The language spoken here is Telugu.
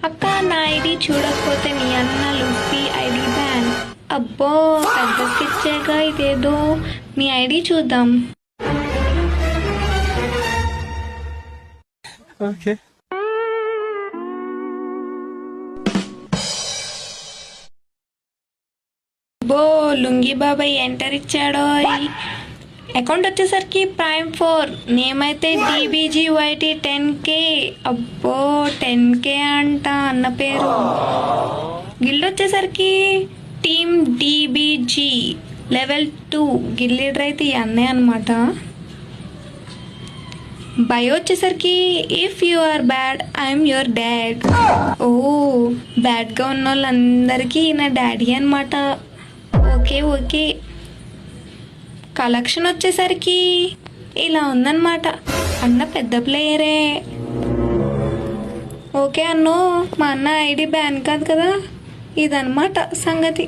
అక్క నా ఐడి చూడకపోతే మీ అన్న లుఫీ ఐడి బ్యాన్. అబ్బో పెద్ద స్కెచ్చేగా ఇదేదో. మీ ఐడి చూద్దాం. ఓకే బో లుంగి బాబాయ్ ఎంటర్ ఇచ్చాడో. అకౌంట్ వచ్చేసరికి ప్రైమ్ 4, నేమ్ అయితే DBGYT 10K. అబ్బో 10K అంట అన్న పేరు. గిల్డ్ వచ్చేసరికి team DBG level 2. Guild leader అయితే ఈ అన్నయ్య అనమాట. బయో వచ్చేసరికి if you are bad I'm your dad. ఓ బ్యాడ్గా ఉన్న వాళ్ళందరికీ నా డాడీ అనమాట. Okay okay. కలెక్షన్ వచ్చేసరికి ఇలా ఉందన్నమాట. అన్న పెద్ద ప్లేయరే. ఓకే అన్నో, మా అన్న ఐడి బ్యాన్ కాదు కదా. ఇదన్నమాట సంగతి.